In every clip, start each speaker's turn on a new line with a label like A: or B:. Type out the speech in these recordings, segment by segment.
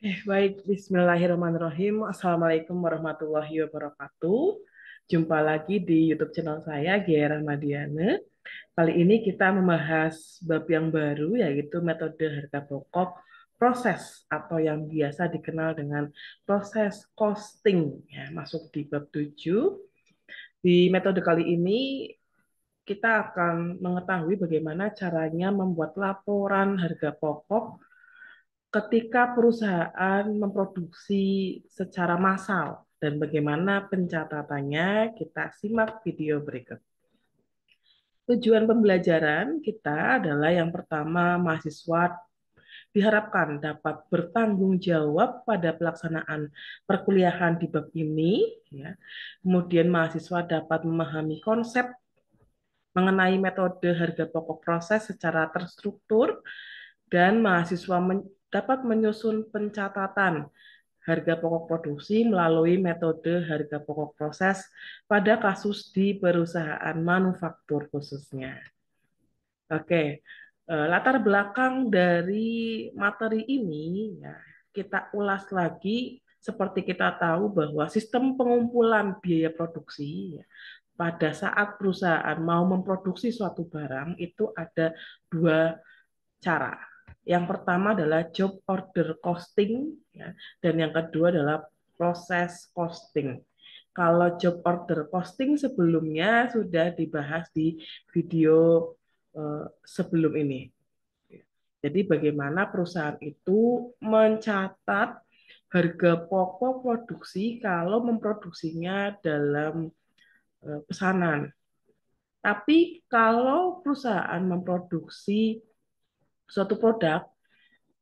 A: Baik, Bismillahirrahmanirrahim. Assalamualaikum warahmatullahi wabarakatuh. Jumpa lagi di YouTube channel saya, Gia Rahmadiana. Kali ini kita membahas bab yang baru, yaitu metode harga pokok proses atau yang biasa dikenal dengan proses costing. Ya, masuk di bab 7. Di metode kali ini kita akan mengetahui bagaimana caranya membuat laporan harga pokok ketika perusahaan memproduksi secara massal dan bagaimana pencatatannya, kita simak video berikut. Tujuan pembelajaran kita adalah yang pertama, mahasiswa diharapkan dapat bertanggung jawab pada pelaksanaan perkuliahan di bab ini. Ya. Kemudian mahasiswa dapat memahami konsep mengenai metode harga pokok proses secara terstruktur, dan mahasiswa dapat menyusun pencatatan harga pokok produksi melalui metode harga pokok proses pada kasus di perusahaan manufaktur khususnya. Oke, latar belakang dari materi ini ya, kita ulas lagi. Seperti kita tahu bahwa sistem pengumpulan biaya produksi ya, pada saat perusahaan mau memproduksi suatu barang itu ada dua cara. Yang pertama adalah job order costing, ya, dan yang kedua adalah proses costing. Kalau job order costing sebelumnya sudah dibahas di video sebelum ini. Jadi bagaimana perusahaan itu mencatat harga pokok produksi kalau memproduksinya dalam pesanan. Tapi kalau perusahaan memproduksi suatu produk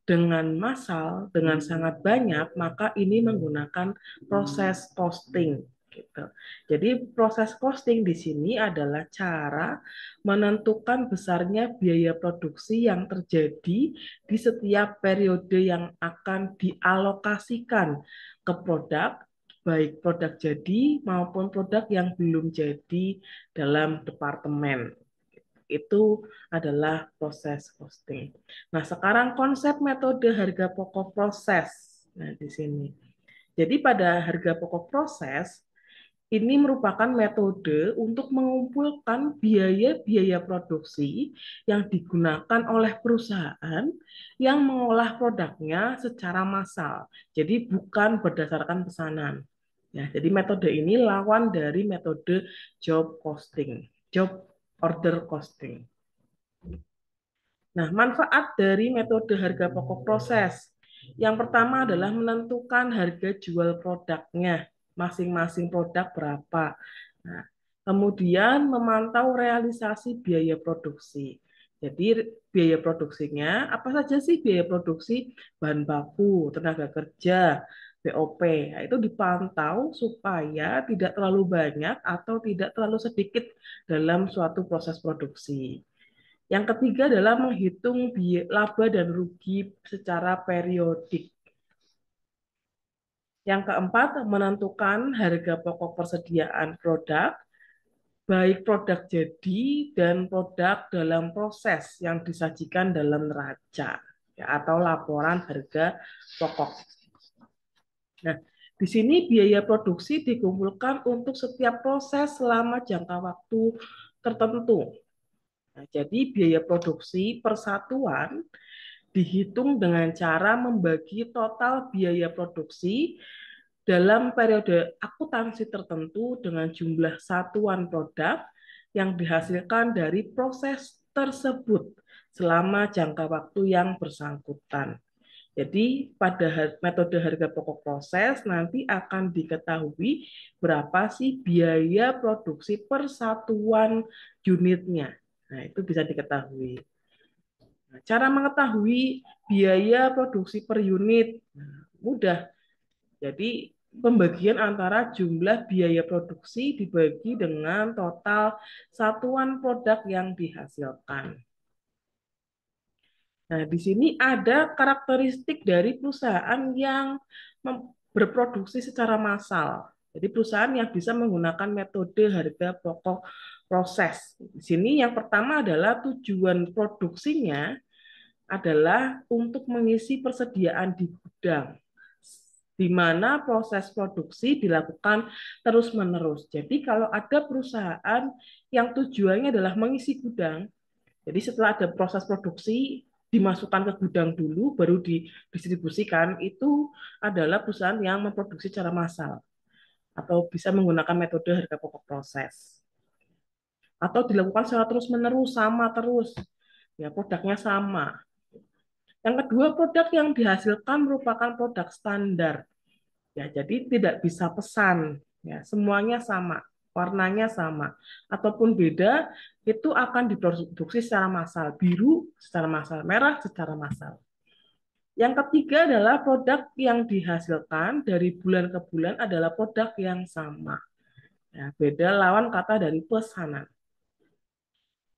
A: dengan massal, dengan sangat banyak, maka ini menggunakan proses costing. Gitu. Jadi proses costing di sini adalah cara menentukan besarnya biaya produksi yang terjadi di setiap periode yang akan dialokasikan ke produk, baik produk jadi maupun produk yang belum jadi dalam departemen. Itu adalah proses costing. Nah, sekarang konsep metode harga pokok proses. Nah, di sini. Jadi pada harga pokok proses ini merupakan metode untuk mengumpulkan biaya-biaya produksi yang digunakan oleh perusahaan yang mengolah produknya secara massal. Jadi bukan berdasarkan pesanan. Ya, jadi metode ini lawan dari metode job costing, job order costing. Nah, manfaat dari metode harga pokok proses. Yang pertama adalah menentukan harga jual produknya, masing-masing produk berapa. Nah, kemudian memantau realisasi biaya produksi. Jadi biaya produksinya, apa saja sih biaya produksi? Bahan baku, tenaga kerja, BOP. Nah, itu dipantau supaya tidak terlalu banyak atau tidak terlalu sedikit dalam suatu proses produksi. Yang ketiga adalah menghitung laba dan rugi secara periodik. Yang keempat, menentukan harga pokok persediaan produk, baik produk jadi dan produk dalam proses yang disajikan dalam neraca ya, atau laporan harga pokok. Nah, di sini biaya produksi dikumpulkan untuk setiap proses selama jangka waktu tertentu. Nah, jadi biaya produksi persatuan dihitung dengan cara membagi total biaya produksi dalam periode akuntansi tertentu dengan jumlah satuan produk yang dihasilkan dari proses tersebut selama jangka waktu yang bersangkutan. Jadi pada metode harga pokok proses nanti akan diketahui berapa sih biaya produksi per satuan unitnya. Nah, itu bisa diketahui. Nah, cara mengetahui biaya produksi per unit mudah. Jadi pembagian antara jumlah biaya produksi dibagi dengan total satuan produk yang dihasilkan. Nah, di sini ada karakteristik dari perusahaan yang berproduksi secara massal. Jadi perusahaan yang bisa menggunakan metode harga pokok proses. Di sini yang pertama adalah tujuan produksinya adalah untuk mengisi persediaan di gudang. di mana proses produksi dilakukan terus-menerus. Jadi kalau ada perusahaan yang tujuannya adalah mengisi gudang, jadi setelah ada proses produksi, dimasukkan ke gudang dulu, baru didistribusikan, itu adalah perusahaan yang memproduksi secara massal, atau bisa menggunakan metode harga pokok proses. Atau dilakukan secara terus-menerus, sama terus, ya produknya sama. Yang kedua, produk yang dihasilkan merupakan produk standar. Ya, jadi tidak bisa pesan, ya, semuanya sama, warnanya sama, ataupun beda, itu akan diproduksi secara massal, biru secara massal, merah secara massal. Yang ketiga adalah produk yang dihasilkan dari bulan ke bulan adalah produk yang sama. Ya, beda lawan kata dari pesanan.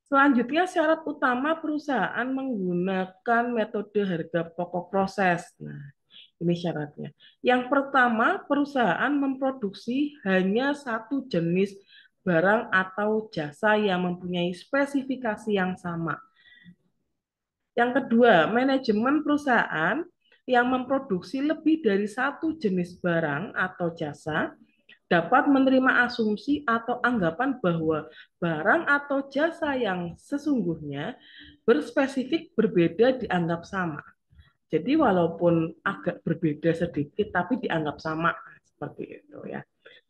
A: Selanjutnya, syarat utama perusahaan menggunakan metode harga pokok proses. Nah, ini syaratnya. Yang pertama, perusahaan memproduksi hanya satu jenis barang atau jasa yang mempunyai spesifikasi yang sama. Yang kedua, manajemen perusahaan yang memproduksi lebih dari satu jenis barang atau jasa dapat menerima asumsi atau anggapan bahwa barang atau jasa yang sesungguhnya berspesifik berbeda dianggap sama. Jadi walaupun agak berbeda sedikit, tapi dianggap sama seperti itu ya.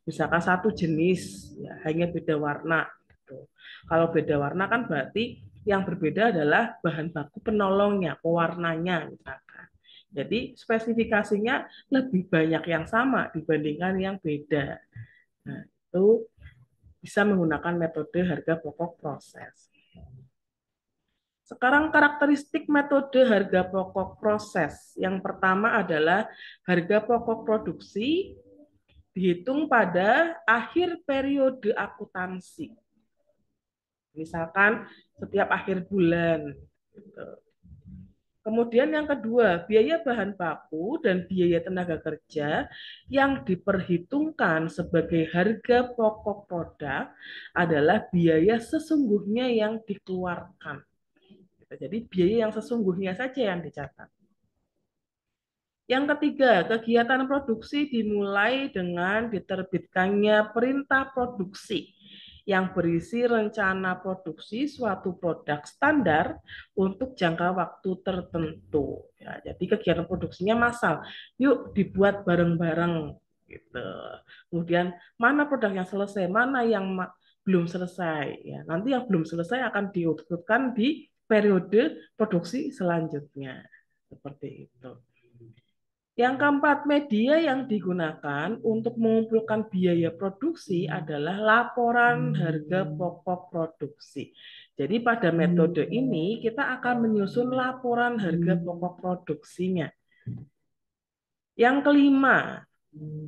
A: Misalkan satu jenis, ya, hanya beda warna. Gitu. Kalau beda warna kan berarti yang berbeda adalah bahan baku penolongnya, pewarnanya misalkan. Jadi spesifikasinya lebih banyak yang sama dibandingkan yang beda. Nah, itu bisa menggunakan metode harga pokok proses. Sekarang karakteristik metode harga pokok proses. Yang pertama adalah harga pokok produksi dihitung pada akhir periode akuntansi. Misalkan setiap akhir bulan. Kemudian yang kedua, biaya bahan baku dan biaya tenaga kerja yang diperhitungkan sebagai harga pokok produk adalah biaya sesungguhnya yang dikeluarkan. Jadi biaya yang sesungguhnya saja yang dicatat. Yang ketiga, kegiatan produksi dimulai dengan diterbitkannya perintah produksi yang berisi rencana produksi suatu produk standar untuk jangka waktu tertentu. Ya, jadi kegiatan produksinya massal. Yuk dibuat bareng-bareng gitu. Kemudian mana produk yang selesai, mana yang belum selesai. Ya, nanti yang belum selesai akan diurutkan di periode produksi selanjutnya. Seperti itu. Yang keempat, media yang digunakan untuk mengumpulkan biaya produksi adalah laporan harga pokok produksi. Jadi pada metode ini kita akan menyusun laporan harga pokok produksinya. Yang kelima,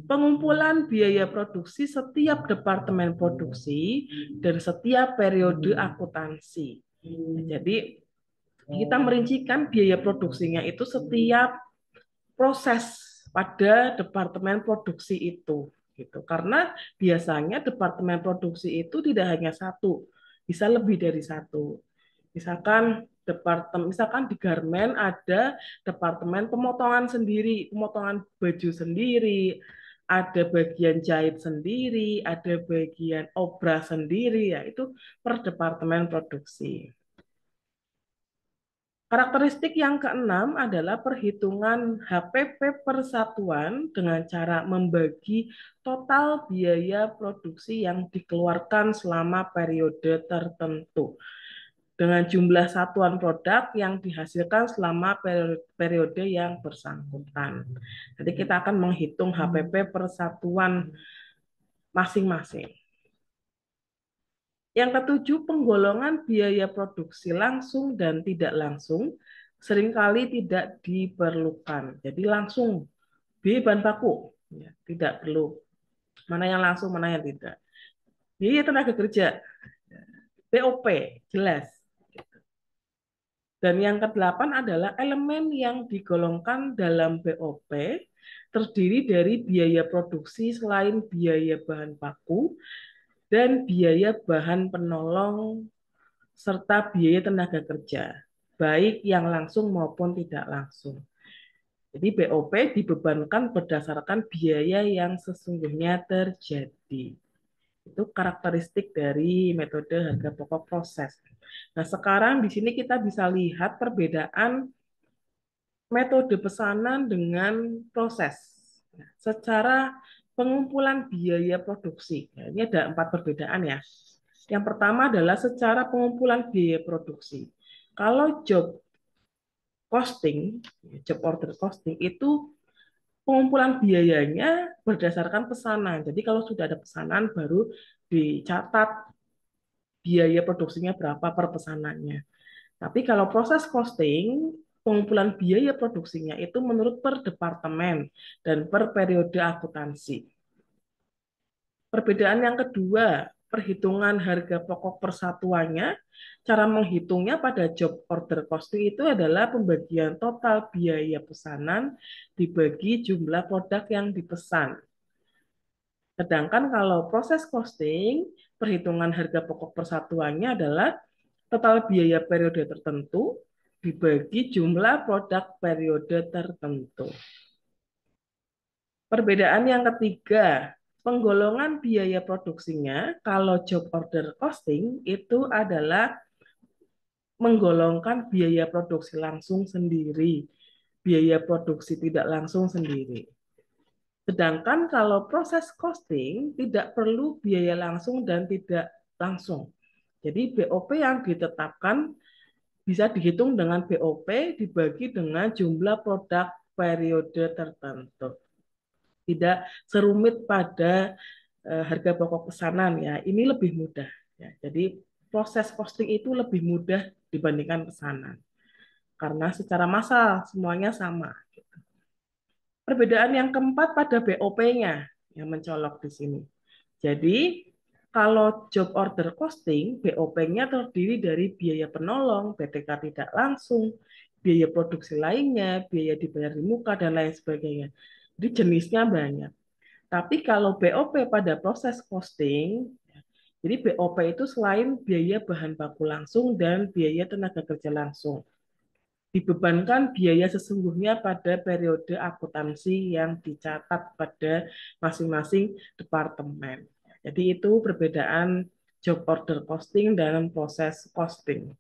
A: pengumpulan biaya produksi setiap departemen produksi dan setiap periode akuntansi. Jadi kita merincikan biaya produksinya itu setiap proses pada departemen produksi itu gitu. Karena biasanya departemen produksi itu tidak hanya satu, bisa lebih dari satu. Misalkan di garmen ada departemen pemotongan sendiri, pemotongan baju sendiri, ada bagian jahit sendiri, ada bagian obras sendiri, ya itu per departemen produksi. Karakteristik yang keenam adalah perhitungan HPP persatuan dengan cara membagi total biaya produksi yang dikeluarkan selama periode tertentu dengan jumlah satuan produk yang dihasilkan selama periode yang bersangkutan. Jadi kita akan menghitung HPP persatuan masing-masing. Yang ketujuh, penggolongan biaya produksi langsung dan tidak langsung seringkali tidak diperlukan. Jadi langsung biaya bahan baku, ya, tidak perlu. Mana yang langsung, mana yang tidak. Biaya tenaga kerja, BOP, jelas. Dan yang kedelapan adalah elemen yang digolongkan dalam BOP terdiri dari biaya produksi selain biaya bahan baku dan biaya bahan penolong serta biaya tenaga kerja, baik yang langsung maupun tidak langsung. Jadi BOP dibebankan berdasarkan biaya yang sesungguhnya terjadi. Itu karakteristik dari metode harga pokok proses. Nah, sekarang di sini kita bisa lihat perbedaan metode pesanan dengan proses. Nah, secara pengumpulan biaya produksi. Nah, ini ada 4 perbedaan ya. Yang pertama adalah secara pengumpulan biaya produksi. Kalau costing, job order costing itu pengumpulan biayanya berdasarkan pesanan. Jadi kalau sudah ada pesanan baru dicatat biaya produksinya berapa per pesanannya. Tapi kalau proses costing, pengumpulan biaya produksinya itu menurut per departemen dan per periode akuntansi. Perbedaan yang kedua, perhitungan harga pokok persatuannya, cara menghitungnya pada job order costing itu adalah pembagian total biaya pesanan dibagi jumlah produk yang dipesan. Sedangkan kalau proses costing, perhitungan harga pokok persatuannya adalah total biaya periode tertentu dibagi jumlah produk periode tertentu. Perbedaan yang ketiga, penggolongan biaya produksinya kalau job order costing itu adalah menggolongkan biaya produksi langsung sendiri, biaya produksi tidak langsung sendiri. Sedangkan kalau proses costing tidak perlu biaya langsung dan tidak langsung. Jadi BOP yang ditetapkan bisa dihitung dengan BOP dibagi dengan jumlah produk periode tertentu. Tidak serumit pada harga pokok pesanan ya. Ini lebih mudah ya. Jadi proses costing itu lebih mudah dibandingkan pesanan karena secara massal semuanya sama. Perbedaan yang keempat pada BOP-nya yang mencolok di sini. Jadi kalau job order costing, BOP-nya terdiri dari biaya penolong, BTK tidak langsung, biaya produksi lainnya, biaya dibayar di muka, dan lain sebagainya. Jadi jenisnya banyak. Tapi kalau BOP pada proses costing, jadi BOP itu selain biaya bahan baku langsung dan biaya tenaga kerja langsung, dibebankan biaya sesungguhnya pada periode akuntansi yang dicatat pada masing-masing departemen. Jadi itu perbedaan job order costing dan proses costing.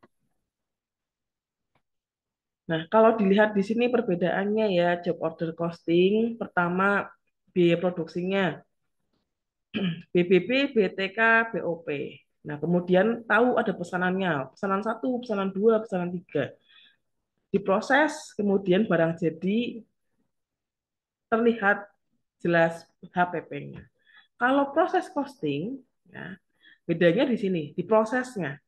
A: Nah, kalau dilihat di sini perbedaannya ya, job order costing, pertama biaya produksinya, BBB, BTK, BOP. Nah, kemudian tahu ada pesanannya, pesanan 1, pesanan 2, pesanan 3. Diproses, kemudian barang jadi terlihat jelas HPP-nya. Kalau proses costing, ya, bedanya di sini, di prosesnya.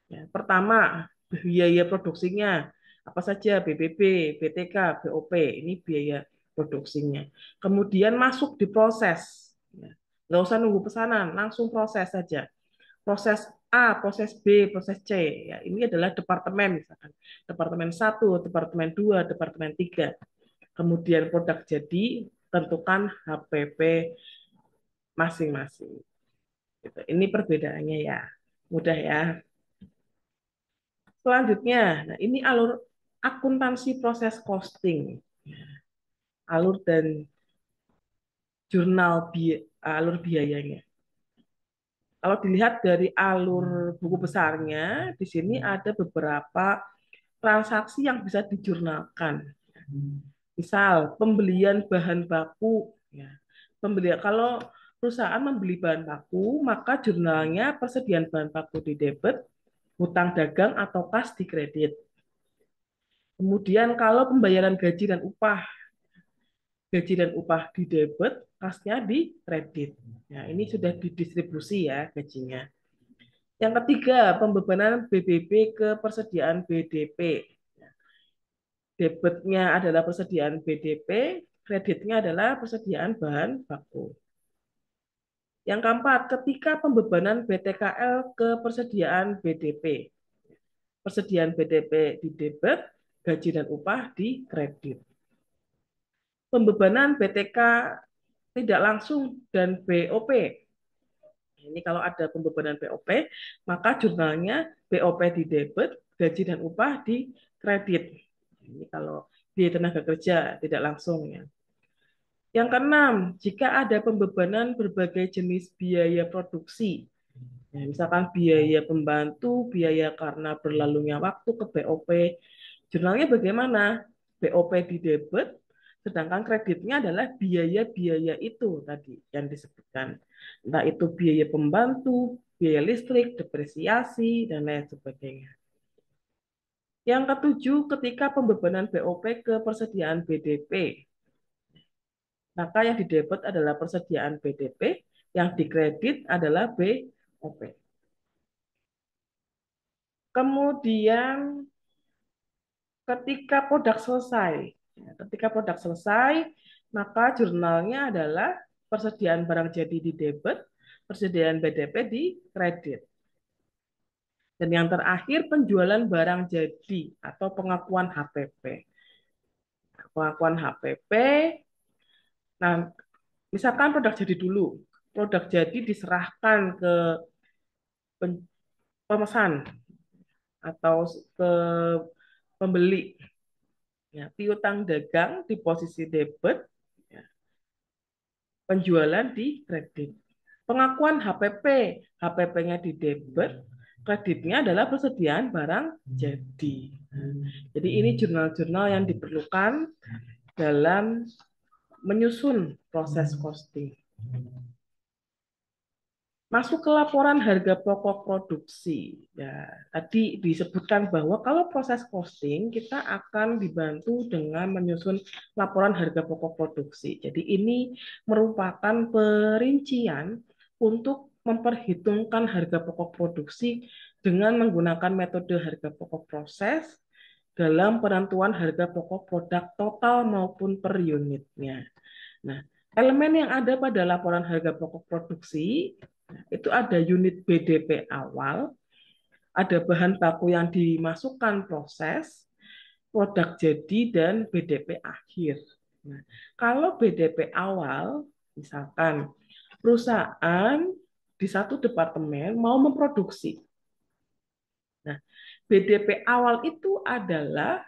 A: Ya, pertama, biaya produksinya, apa saja BBB, BTK, BOP, ini biaya produksinya. Kemudian masuk di proses. Ya, nggak usah nunggu pesanan, langsung proses saja. Proses A, proses B, proses C. Ya, ini adalah departemen, misalkan. Departemen 1, departemen 2, departemen 3. Kemudian produk jadi, tentukan HPP masing-masing. Gitu. Ini perbedaannya ya. Mudah ya. Selanjutnya, nah ini alur akuntansi proses costing. Alur dan jurnal alur biayanya. Kalau dilihat dari alur buku besarnya, di sini ada beberapa transaksi yang bisa dijurnalkan. Misal pembelian bahan baku, ya. Pembelian kalau perusahaan membeli bahan baku, maka jurnalnya persediaan bahan baku di debit, hutang dagang atau kas di kredit. Kemudian kalau pembayaran gaji dan upah di debit, kasnya di kredit. Ya, ini sudah didistribusi ya gajinya. Yang ketiga, pembebanan BBB ke persediaan BDP. Debitnya adalah persediaan BDP, kreditnya adalah persediaan bahan baku. Yang keempat, ketika pembebanan BTKL ke persediaan BDP. Persediaan BDP di debit, gaji dan upah di kredit. Pembebanan BTK tidak langsung dan BOP. Ini kalau ada pembebanan BOP, maka jurnalnya BOP di debit, gaji dan upah di kredit. Ini kalau biaya tenaga kerja tidak langsung ya. Yang keenam, jika ada pembebanan berbagai jenis biaya produksi, ya, misalkan biaya pembantu, biaya karena berlalunya waktu ke BOP, jurnalnya bagaimana? BOP di debit, sedangkan kreditnya adalah biaya-biaya itu tadi yang disebutkan. Entah itu biaya pembantu, biaya listrik, depresiasi, dan lain sebagainya. Yang ketujuh, ketika pembebanan BOP ke persediaan BDP, maka yang didebit adalah persediaan BDP, yang dikredit adalah BOP. Kemudian ketika produk selesai, maka jurnalnya adalah persediaan barang jadi di debit, persediaan BDP di kredit. Dan yang terakhir penjualan barang jadi atau pengakuan HPP. Pengakuan HPP, nah misalkan produk jadi dulu, produk jadi diserahkan ke pemesan atau ke pembeli. Ya, piutang dagang di posisi debit, ya, penjualan di kredit. Pengakuan HPP, HPP-nya di debit, kreditnya adalah persediaan barang jadi. Jadi ini jurnal-jurnal yang diperlukan dalam menyusun proses costing. Masuk ke laporan harga pokok produksi. Ya, tadi disebutkan bahwa kalau proses costing kita akan dibantu dengan menyusun laporan harga pokok produksi. Jadi ini merupakan perincian untuk memperhitungkan harga pokok produksi dengan menggunakan metode harga pokok proses dalam penentuan harga pokok produk total maupun per unitnya. Nah, elemen yang ada pada laporan harga pokok produksi itu ada unit BDP awal, ada bahan baku yang dimasukkan proses, produk jadi, dan BDP akhir. Nah, kalau BDP awal, misalkan perusahaan di satu departemen mau memproduksi. Nah, BDP awal itu adalah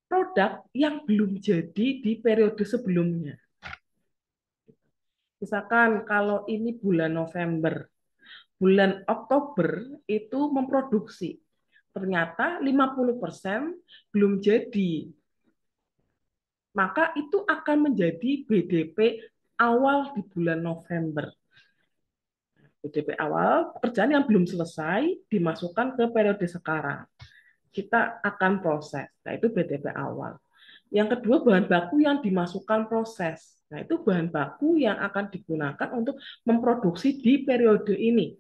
A: produk yang belum jadi di periode sebelumnya. Misalkan kalau ini bulan November, bulan Oktober itu memproduksi. Ternyata 50% belum jadi. Maka itu akan menjadi BDP awal di bulan November. BDP awal, pekerjaan yang belum selesai dimasukkan ke periode sekarang. Kita akan proses. Nah, itu BDP awal. Yang kedua, bahan baku yang dimasukkan proses. Nah, itu bahan baku yang akan digunakan untuk memproduksi di periode ini.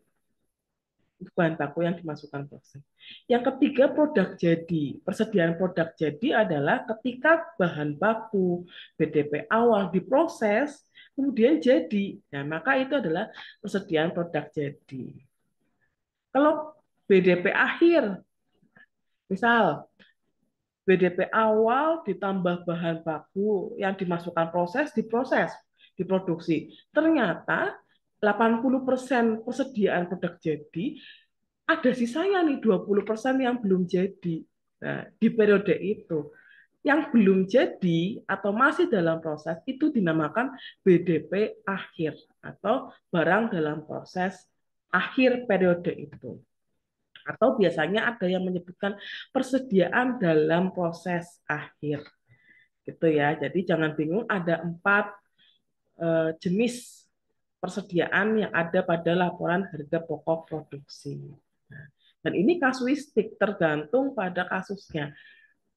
A: Bahan baku yang dimasukkan proses. Yang ketiga, produk jadi. Persediaan produk jadi adalah ketika bahan baku BDP awal diproses, kemudian jadi. Nah, maka itu adalah persediaan produk jadi. Kalau BDP akhir, misal BDP awal ditambah bahan baku yang dimasukkan proses, diproses, diproduksi. Ternyata 80% persediaan produk jadi, ada sisanya nih 20% yang belum jadi. Nah, di periode itu, yang belum jadi atau masih dalam proses itu dinamakan BDP akhir atau barang dalam proses akhir periode itu. Atau biasanya ada yang menyebutkan persediaan dalam proses akhir. Gitu ya. Jadi jangan bingung, ada 4 jenis persediaan yang ada pada laporan harga pokok produksi. Nah, dan ini kasuistik tergantung pada kasusnya.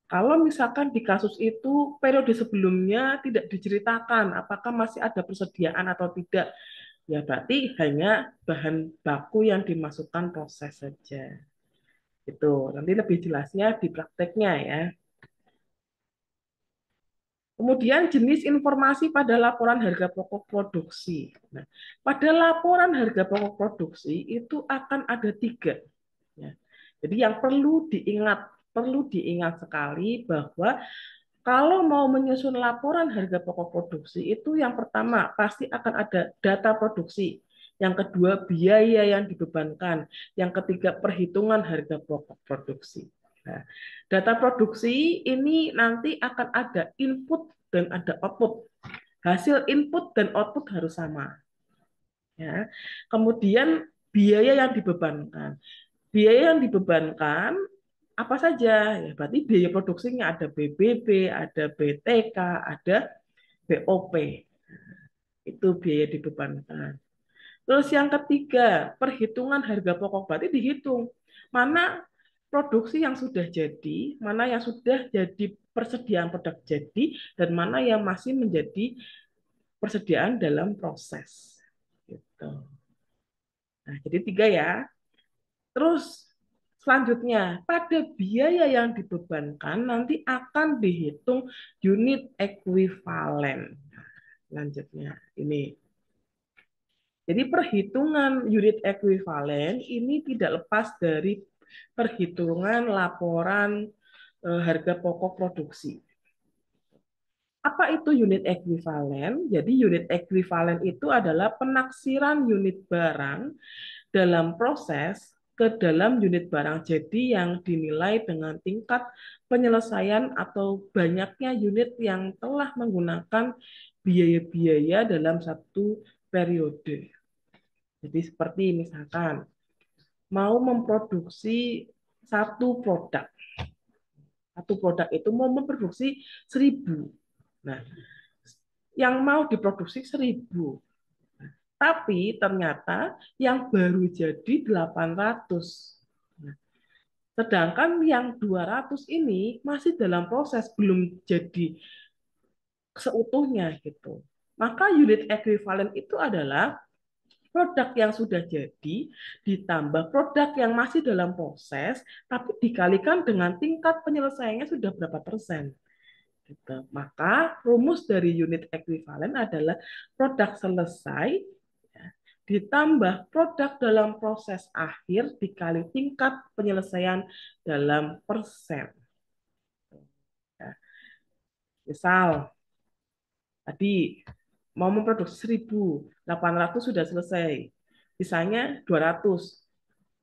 A: Kalau misalkan di kasus itu periode sebelumnya tidak diceritakan apakah masih ada persediaan atau tidak, ya berarti hanya bahan baku yang dimasukkan proses saja. Itu nanti lebih jelasnya di prakteknya ya. Kemudian jenis informasi pada laporan harga pokok produksi. Nah, pada laporan harga pokok produksi itu akan ada 3. Ya. Jadi yang perlu diingat sekali bahwa kalau mau menyusun laporan harga pokok produksi itu yang pertama pasti akan ada data produksi. Yang kedua biaya yang dibebankan. Yang ketiga perhitungan harga pokok produksi. Nah, data produksi ini nanti akan ada input dan ada output. Hasil input dan output harus sama. Ya. Kemudian biaya yang dibebankan. Biaya yang dibebankan apa saja? Ya, berarti biaya produksinya ada BBB, ada BTK, ada BOP. Itu biaya dibebankan. Terus yang ketiga, perhitungan harga pokok berarti dihitung mana produksi yang sudah jadi, mana yang sudah jadi persediaan produk jadi, dan mana yang masih menjadi persediaan dalam proses. Gitu. Nah, jadi tiga ya. Terus selanjutnya, pada biaya yang dibebankan nanti akan dihitung unit ekuivalen. Selanjutnya, ini. Jadi perhitungan unit ekuivalen ini tidak lepas dari perhitungan laporan harga pokok produksi. Apa itu unit ekuivalen? Jadi unit ekuivalen itu adalah penaksiran unit barang dalam proses ke dalam unit barang jadi yang dinilai dengan tingkat penyelesaian atau banyaknya unit yang telah menggunakan biaya-biaya dalam satu periode. Jadi seperti misalkan mau memproduksi satu produk. Satu produk itu mau memproduksi 1.000. Nah, yang mau diproduksi 1.000. Tapi ternyata yang baru jadi 800. Nah, sedangkan yang 200 ini masih dalam proses, belum jadi seutuhnya gitu. Maka unit ekuivalen itu adalah produk yang sudah jadi ditambah produk yang masih dalam proses, tapi dikalikan dengan tingkat penyelesaiannya sudah berapa persen. Gitu. Maka rumus dari unit ekuivalen adalah produk selesai ya, ditambah produk dalam proses akhir dikali tingkat penyelesaian dalam persen. Ya. Misal tadi mau memproduksi 1.800 sudah selesai. Sisanya 200.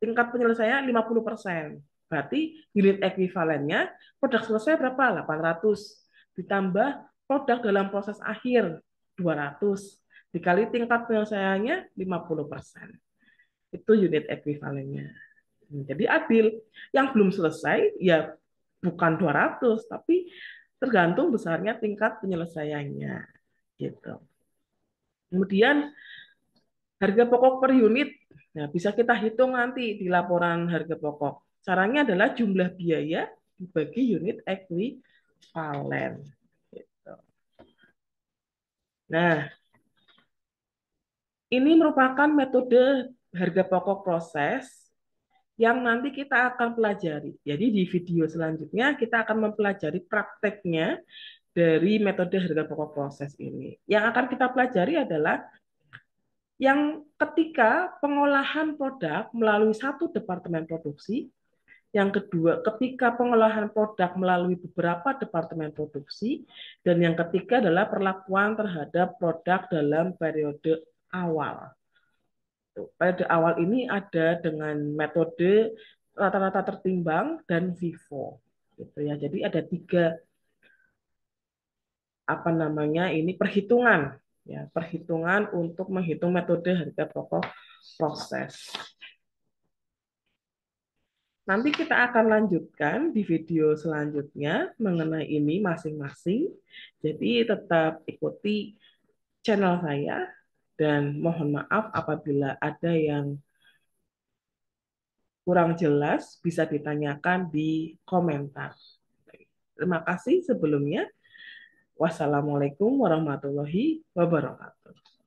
A: Tingkat penyelesaian 50%. Berarti unit ekuivalennya produk selesai berapa? 800. Ditambah produk dalam proses akhir 200. Dikali tingkat penyelesaiannya 50%. Itu unit ekuivalennya. Jadi adil. Yang belum selesai ya bukan 200, tapi tergantung besarnya tingkat penyelesaiannya. Gitu. Kemudian harga pokok per unit, nah, bisa kita hitung nanti di laporan harga pokok. Caranya adalah jumlah biaya dibagi unit ekuivalen. Gitu. Nah, ini merupakan metode harga pokok proses yang nanti kita akan pelajari. Jadi di video selanjutnya kita akan mempelajari prakteknya dari metode harga pokok proses ini. Yang akan kita pelajari adalah yang ketika pengolahan produk melalui satu departemen produksi, yang kedua ketika pengolahan produk melalui beberapa departemen produksi, dan yang ketiga adalah perlakuan terhadap produk dalam periode awal. Periode awal ini ada dengan metode rata-rata tertimbang dan FIFO. Gitu ya. Jadi ada tiga apa namanya ini perhitungan ya, perhitungan untuk menghitung metode harga pokok proses. Nanti kita akan lanjutkan di video selanjutnya mengenai ini masing-masing. Jadi tetap ikuti channel saya dan mohon maaf apabila ada yang kurang jelas bisa ditanyakan di komentar. Terima kasih sebelumnya. Wassalamualaikum warahmatullahi wabarakatuh.